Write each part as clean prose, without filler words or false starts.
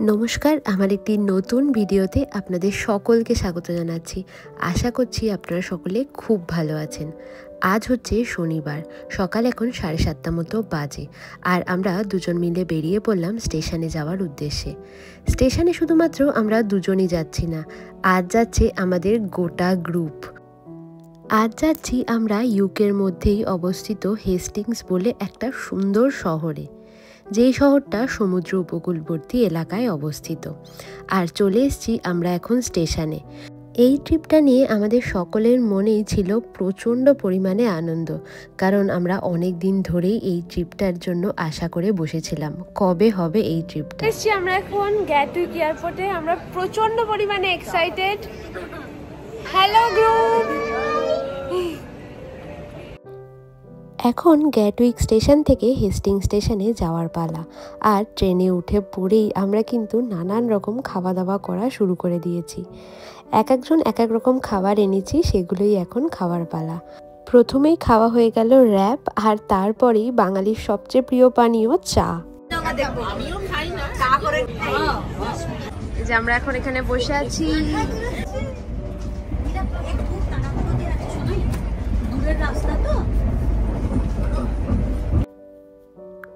নমস্কার, আমার একটি নতুন ভিডিওতে আপনাদের সকলকে স্বাগত জানাচ্ছি। আশা করছি আপনারা সকলে খুব ভালো আছেন। আজ হচ্ছে শনিবার, সকাল এখন 7:30 মতো বাজে, আর আমরা দুজন মিলে বেরিয়ে পড়লাম স্টেশনে যাওয়ার উদ্দেশ্যে। স্টেশনে শুধুমাত্র আমরা দুজনই যাচ্ছি না, আজ যাচ্ছে আমাদের গোটা গ্রুপ। আজ যাচ্ছি আমরা ইউকের মধ্যেই অবস্থিত হেস্টিংস বলে একটা সুন্দর শহরে, যেই শহরটা সমুদ্র উপকূলবর্তী এলাকায় অবস্থিত। আর চলে এসেছি আমরা এখন স্টেশনে। এই ট্রিপটা নিয়ে আমাদের সকলের মনেই ছিল প্রচণ্ড পরিমাণে আনন্দ, কারণ আমরা অনেক দিন ধরেই এই ট্রিপটার জন্য আশা করে বসেছিলাম কবে হবে এই ট্রিপটা। এসেছি আমরা এখন গ্যাটউইক এয়ারপোর্টে, আমরা প্রচণ্ড পরিমাণে এক্সাইটেড। Hello group. এখন গ্যাটউইক স্টেশন থেকে হেস্টিং স্টেশনে যাওয়ার পালা, আর ট্রেনে উঠে পড়েই আমরা কিন্তু নানান রকম খাওয়া দাওয়া করা শুরু করে দিয়েছি। একজন এক এক রকম খাবার এনেছি, সেগুলোই এখন খাওয়ার পালা। প্রথমেই খাওয়া হয়ে গেল র্যাপ, আর তারপরেই বাঙালির সবচেয়ে প্রিয় পানীয় চা। যে আমরা এখন এখানে বসে আছি।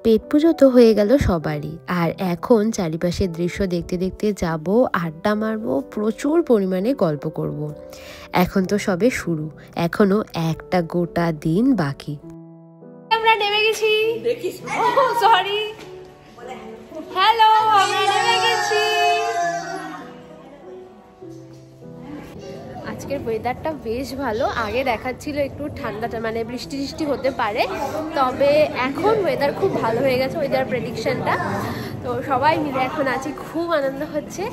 পেট পুজো তো হয়ে গেল সবারই, আর এখন চারিপাশের দৃশ্য দেখতে দেখতে যাব, আড্ডা মারবো, প্রচুর পরিমাণে গল্প করব। এখন তো সবে শুরু, এখনো একটা গোটা দিন বাকি। আমরা নেমে গেছি। সরি, হ্যালো, আমরা নেমে গেছি। আজকের ওয়েদারটা বেশ ভালো। আগে দেখাচ্ছিল একটু ঠান্ডাটা, মানে বৃষ্টি বৃষ্টি হতে পারে, তবে এখন ওয়েদার খুব ভালো হয়ে গেছে, ওয়েদার প্রেডিকশনটা। তো সবাই মিলে এখন আছি, খুব আনন্দ হচ্ছে।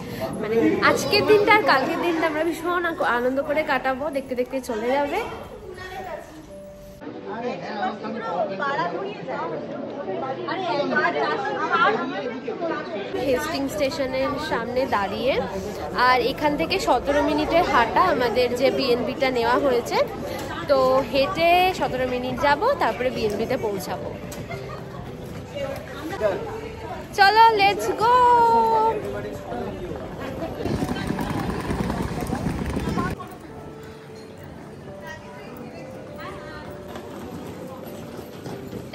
মানে আজকের দিনটা আর কালকের দিনটা আমরা ভীষণ আনন্দ করে কাটাবো, দেখতে দেখতে চলে যাবে। হেস্টিং স্টেশনের সামনে দাঁড়িয়ে, আর এখান থেকে 17 মিনিটের হাঁটা আমাদের যে বিএনবিটা নেওয়া হয়েছে। তো হেঁটে 17 মিনিট যাব, তারপরে বিএনবিতে পৌঁছাবো। চলো, লেটস গো।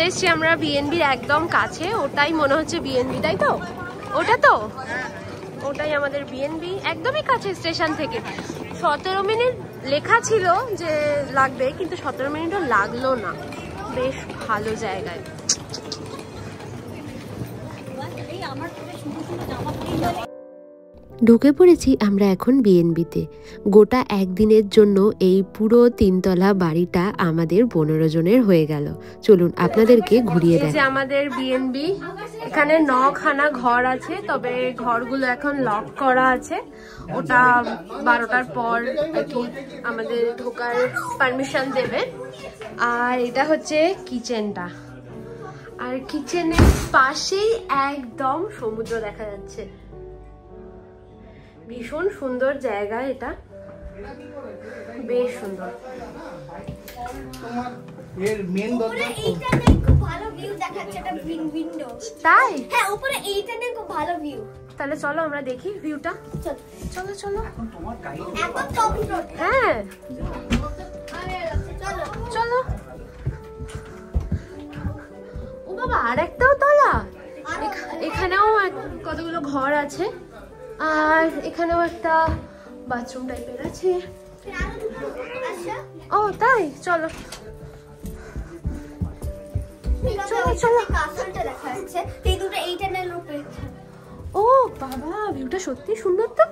এসছি আমরা বিএনবির একদম কাছে, ওটাই মনে হচ্ছে বিএনবি, তাই তো? ওটা তো, ওটাই আমাদের বিএনবি, একদমই কাছে স্টেশন থেকে। 17 মিনিট লেখা ছিল যে লাগবে, কিন্তু 17 মিনিটও লাগলো না। বেশ ভালো জায়গায়। ঢুকে পড়েছি আমরা এখন বিএনবিতে। গোটা একদিনের জন্য এই পুরো 3তলা বাড়িটা আমাদের 15 জনের হয়ে গেল। চলুন আপনাদেরকে ঘুরিয়ে দেখাই। আমাদের বিএনবি, এখানে 9খানা ঘর আছে, তবে ঘরগুলো এখন লক করা আছে। ওটা 12টার পর আমাদের ঢোকার পারমিশন দেবে। আর এটা হচ্ছে কিচেনটা, আর কিচেনের পাশেই একদম সমুদ্র দেখা যাচ্ছে। ভীষণ সুন্দর জায়গা, এটা বেশ সুন্দর। এর মেন দরজা এইটা নেই, খুব ভালো ভিউ দেখাচ্ছে, এটা উইন্ডো। তাই? হ্যাঁ, উপরে এইটা নেই, খুব ভালো ভিউ। তাহলে চলো আমরা দেখি ভিউটা। চলো চলো। এখন টপ ফ্লোর। হ্যাঁ চলো চলো। ও বাবা, আর একটাও তলা। এখানেও কতগুলো ঘর আছে, আর এখানেও একটা বাথরুম টাইপের আছে। ও তাই, চলো চলো চলো। কাসলটা দেখা যাচ্ছে, এই দুটো এইটা নেই রূপে। ও বাবা, ভিউটা সত্যি সুন্দর তো,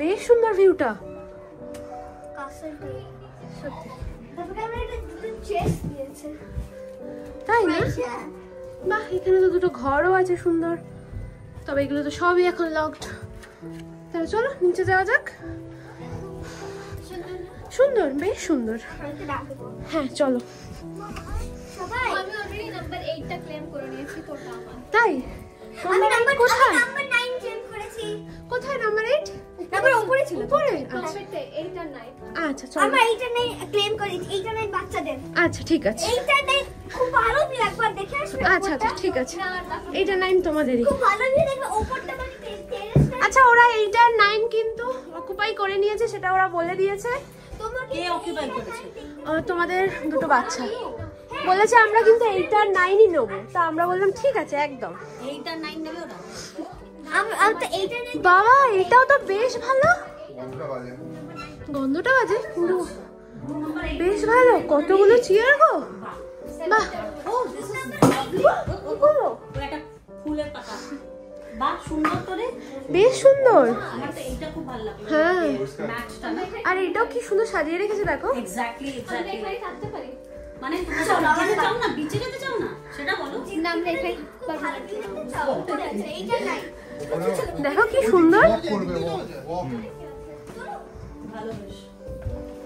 বেশ সুন্দর ভিউটা। কাসলটা সত্যি। তারপরে আমরা এটা দুটো চেস দিয়েছে, তাই না? বাহ, এখানে তো দুটো ঘরও আছে সুন্দর, তবে এগুলো তো সবই এখন লকড। তাহলে চলো নিচে যাওয়া যাক। সুন্দর, বেশ সুন্দর। হ্যাঁ চলো। সবাই, আমি অলরেডি নাম্বার 8টা ক্লেম করে নিয়েছি, তোটা আমার। তাই? আমি নাম্বার কোথায়? নাম্বার 9 ক্লেম করেছি। কোথায় নাম্বার 8? নাম্বার উপরে ছিল। উপরে? টপেতে 8 আর 9। আচ্ছা চলো। আমরা এইটা নেই ক্লেম করেছি, এইটা নেই বাচ্চাদের। আচ্ছা ঠিক আছে। এইটা নেই, খুব ভালো ভিউ, একবার দেখে আসবে। আচ্ছা আচ্ছা ঠিক আছে, এইটা 9 তোমাদেরই। খুব ভালো ভিউ, দেখবে উপরটা মানে অকুপাই করে নিয়েছে সেটা ওরা বলে দিয়েছে। তোমাদের দুটো বাচ্চা বলেছে আমরা কিন্তু 8 আর 9ই নেবো, তা আমরা বললাম ঠিক আছে একদম 8 আর 9 নেবে ওরা। বাবা এটাও তো বেশ ভালো, গন্ধটা বাজে কিন্তু বেশ ভালো। কতগুলো চেয়ার গো, বাহ একটা ফুলের পাতা, বাহ সুন্দর তো রে, বেশ সুন্দর। আমার তো এইটা খুব ভালো লাগে। হ্যাঁ ম্যাচটা না, আর এটাও কি সুন্দর সাজিয়ে রেখেছে দেখো। Exactly exactly. এখানে থাকতে পারি মানে যেতে চাও না, বিচে যেতে চাও না সেটা বলো। না আমরা এখানে পারবো না। এইটা নাই। দেখো কি সুন্দর। ভালো বেশ।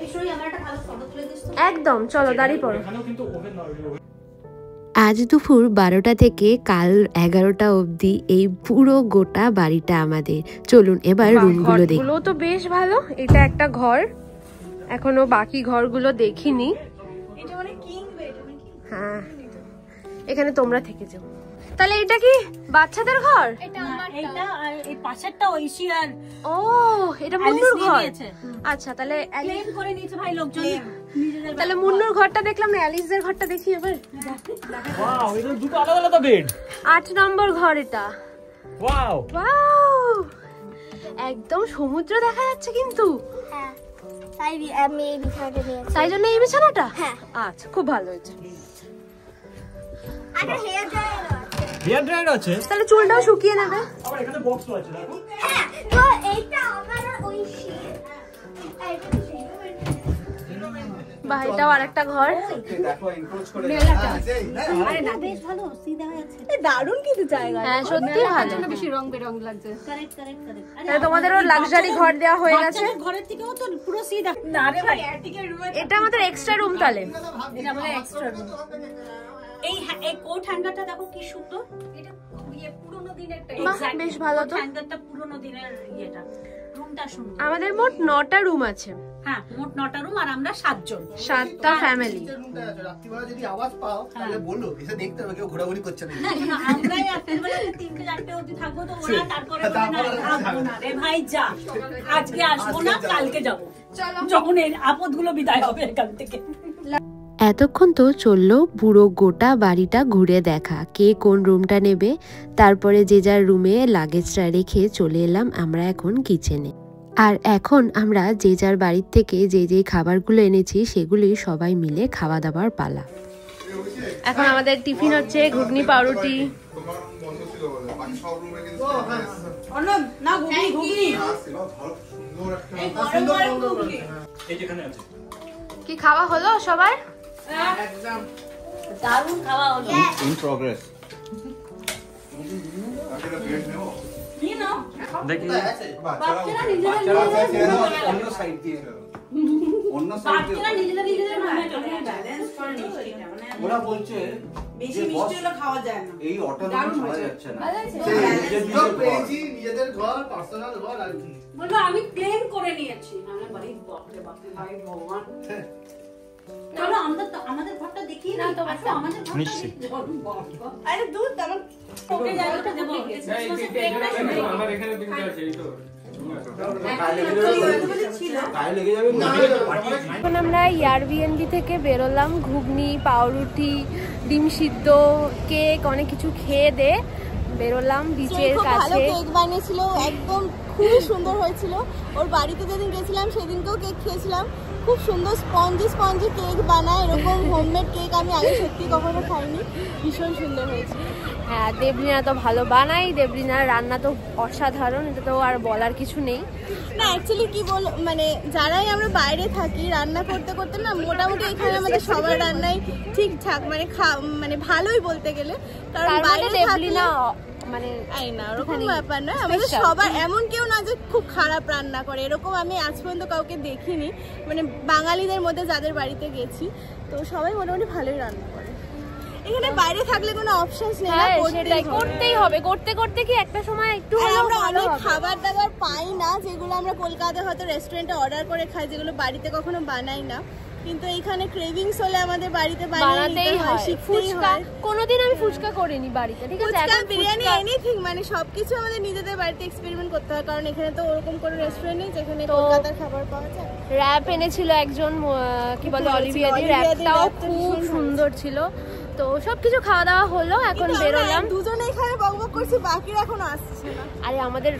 এই সরি আমার একটা ভালো ফটো তুলে দিস তো। একদম চলো দাঁড়িয়ে পড়ো। আজ দুপুর 12টা থেকে কাল 11টা অবধি এই পুরো গোটা বাড়িটা আমাদের। চলুন এবার রুমগুলো দেখি। ঘরগুলো তো বেশ ভালো, এটা একটা ঘর, এখনো বাকি ঘরগুলো দেখিনি। এটা মানে কিং বেড নাকি? হ্যাঁ এখানে তোমরা থেকে যাও। তাহলে এটা কি বাচ্চাদের ঘর? এটা আমার এইটা আর এই পাশেরটা ঐশী আর ও এটা মুন্নুর অ্যালিস নিয়ে ঘর। নিয়েছে। আচ্ছা তাহলে ক্লেম করে নিয়েছে ভাই লোকজন নিজেদের। তাহলে মুন্নুর ঘরটা দেখলাম না, অ্যালিসদের ঘরটা দেখি এবার। ওয়াও, এটা দুটো আলাদা আলাদা বেড। 8 নম্বর ঘর এটা। ওয়াও, ওয়াও একদম সমুদ্র দেখা যাচ্ছে কিন্তু। হ্যাঁ তাই আমি এই বিছানাটা নিয়েছি। তাই জন্য এই বিছানাটা? হ্যাঁ। আচ্ছা খুব ভালো হয়েছে। আর হেয়ার ড্রায়ার আছে। হেয়ার ড্রায়ার আছে। তাহলে চুলটাও শুকিয়ে নেবে। আবার এখানে বক্সও আছে দেখো। হ্যাঁ তো এইটা আমার আর ঐশী। এইটা তো সেই। বাহ এটাও আরেকটা ঘর। আরে না বেশ ভালো সিধা হয়ে আছে। দারুণ কিন্তু জায়গা। হ্যাঁ সত্যি ভালো। বেশি রং বেরং লাগছে। Correct correct correct. তাহলে তোমাদেরও লাক্সারি ঘর দেওয়া হয়ে গেছে। বাচ্চাদের ঘরের থেকেও তো পুরো সিধা। না রে ভাই এটা আমাদের এক্সট্রা রুম তাহলে। এটা আমাদের এক্সট্রা রুম। এই কোট হ্যাঙ্গারটা দেখো কি সুন্দর। এটা পুরনো দিনের একটা। বাহ, বেশ ভালো তো। হ্যাঙ্গারটা পুরনো দিনের ইয়েটা। রুমটা সুন্দর। আমাদের মোট 9টা রুম আছে। হ্যাঁ মোট 9টা রুম আর আমরা 7 জন। 7টা ফ্যামিলি। রাত্রিবেলা যদি আওয়াজ পাও তাহলে বলো, এসে দেখতে হবে কেউ ঘোরাঘুরি করছে না। না আমরাই রাত্রিবেলা 3-4 অবধি থাকবো তো ওরা তারপরে থাকবো না রে ভাই যা আজকে আসবো না কালকে যাবো যখন এই আপদগুলো বিদায় হবে এখান থেকে। এতক্ষণ তো চললো পুরো গোটা বাড়িটা ঘুরে দেখা, কে কোন রুমটা নেবে। তারপরে যে যার রুমে লাগেজটা রেখে চলে এলাম আমরা এখন কিচেনে। আর এখন আমরা যে যার বাড়ির থেকে যে যে খাবারগুলো এনেছি সেগুলি সবাই মিলে খাওয়া দাওয়ার পালা। এখন আমাদের টিফিন হচ্ছে ঘুগনি পাউরুটি। এই যেখানে আছে। কি খাওয়া হলো সবার? দারুণ খাওয়া হলো। In progress. কি না দেখি বাচ্চারা নিজেরা অন্য সাইড দিয়ে অন্য সাইড দিয়ে বাচ্চারা নিজেরা রুমে চলে ব্যালেন্স করে মিষ্টিটা মানে ওরা বলছে বেশি মিষ্টি হলে খাওয়া যায় না। এই অটোটা চলা যাচ্ছে না। নিজেদের ঘর পার্সোনাল ঘর আর কি বলবো আমি ক্লেম করে নিয়েছি। আমরা বাড়ি বাপরে বাপরে ভাই ভগবান। চলো আমাদের ঘরটা দেখি না তো আসো আমাদের ঘরটা নিশ্চয়ই। আরে দুধ আমার ওকে জায়গাটা দেবো আমার এখানে তিনটা আছে এই তো। গায়ে লেগে যাবে। এখন আমরা এয়ারবিএনবি থেকে বেরোলাম, ঘুগনি পাউরুটি ডিম সিদ্ধ কেক অনেক কিছু খেয়ে দে বেরোলাম বিচের কাছে। কেক বানিয়েছিল, একদম খুবই সুন্দর হয়েছিল। ওর বাড়িতে যেদিন গেছিলাম সেদিনকেও কেক খেয়েছিলাম, খুব সুন্দর স্পঞ্জি কেক বানায়। এরকম হোমমেড কেক আমি আগে সত্যি কখনো খাইনি, ভীষণ সুন্দর হয়েছে। হ্যাঁ দেবলিনা তো ভালো বানাই, দেবলিনার রান্না তো অসাধারণ, এটা তো আর বলার কিছু নেই। না অ্যাকচুয়ালি কি বল, মানে যারাই আমরা বাইরে থাকি রান্না করতে করতে না মোটামুটি এখানে আমাদের সবার রান্নাই ঠিকঠাক, মানে ভালোই বলতে গেলে। কারণ বাইরে দেবলিনা মানে এই না ওরকম ব্যাপার নয়, আমাদের সবার এমন কেউ না যে খুব খারাপ রান্না করে, এরকম আমি আজ পর্যন্ত কাউকে দেখিনি। মানে বাঙালিদের মধ্যে যাদের বাড়িতে গেছি তো সবাই মোটামুটি ভালোই রান্না করে। এখানে বাইরে থাকলে কোনো অপশনস নেই, করতেই হবে, করতে করতে কি একটা সময় একটু আমরা অনেক খাবার দাবার পাই না যেগুলো আমরা কলকাতায় হয়তো রেস্টুরেন্টে অর্ডার করে খাই, যেগুলো বাড়িতে কখনো বানাই না। কিন্তু এখানে ক্রেভিংস হলে আমাদের বাড়িতে বানাতেই হয় শিখতেই ফুচকা। হয়। কোনোদিন আমি ফুচকা করিনি বাড়িতে, ঠিক আছে? ফুচকা, এখন বিরিয়ানি, ফুচকা- এনিথিং মানে সবকিছু আমাদের নিজেদের বাড়িতে এক্সপেরিমেন্ট করতে হয়, কারণ এখানে তো ওরকম কোনো রেস্টুরেন্ট নেই যেখানে তো কলকাতার খাবার পাওয়া যায়। র্যাপ এনেছিল একজন, কি বলে, খুব অলিভিয়া দি। অলিভিয়া দি র্যাপটাও র্যাপটা খুব ভীষণ ভালো সুন্দর ছিল। তো সবকিছু খাওয়া দাওয়া হলো, এখন কিন্তু আমরা বেরোলাম। দুজনে এখানে বকবক করছি, বাকিরা এখনো আসছে না। আরে আমাদের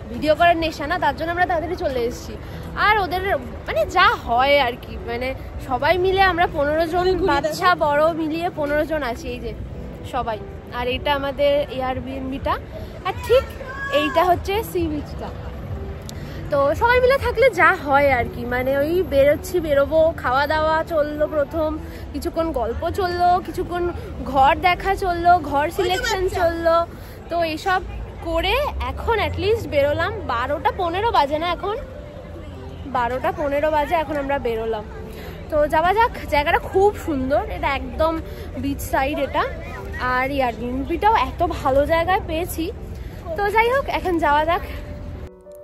ভিডিও করার নেশা না, তার জন্য আমরা তাড়াতাড়ি চলে এসেছি। আর ওদের মানে যা হয় আর কি, মানে সবাই মিলে আমরা 15 জন, বাচ্চা বড় মিলিয়ে 15 জন আছি, এই যে সবাই। আর এটা আমাদের এয়ারবিএনবিটা, আর ঠিক এইটা হচ্ছে সি বিচটা। তো সবাই মিলে থাকলে যা হয় আর কি, মানে ওই বেরোবো, খাওয়া দাওয়া চললো, প্রথম কিছুক্ষণ গল্প চললো, কিছুক্ষণ ঘর দেখা চললো, ঘর সিলেকশন চললো। তো এইসব করে এখন অ্যাটলিস্ট বেরোলাম। 12:15 বাজে না, এখন 12:15 বাজে, এখন আমরা বেরোলাম। তো যাওয়া যাক। জায়গাটা খুব সুন্দর, এটা একদম বিচ সাইড এটা। আর এয়ারবিএনবিটাও এত ভালো জায়গায় পেয়েছি। তো যাই হোক, এখন যাওয়া যাক।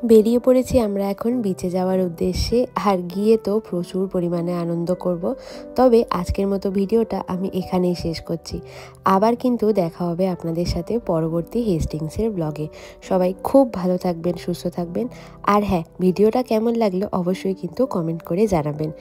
বেরিয়ে পড়েছি আমরা এখন বিচে যাওয়ার উদ্দেশ্যে, আর গিয়ে তো প্রচুর পরিমাণে আনন্দ করব। তবে আজকের মতো ভিডিওটা আমি এখানেই শেষ করছি। আবার কিন্তু দেখা হবে আপনাদের সাথে পরবর্তী হেস্টিংসের ব্লগে। সবাই খুব ভালো থাকবেন, সুস্থ থাকবেন। আর হ্যাঁ, ভিডিওটা কেমন লাগলো অবশ্যই কিন্তু কমেন্ট করে জানাবেন।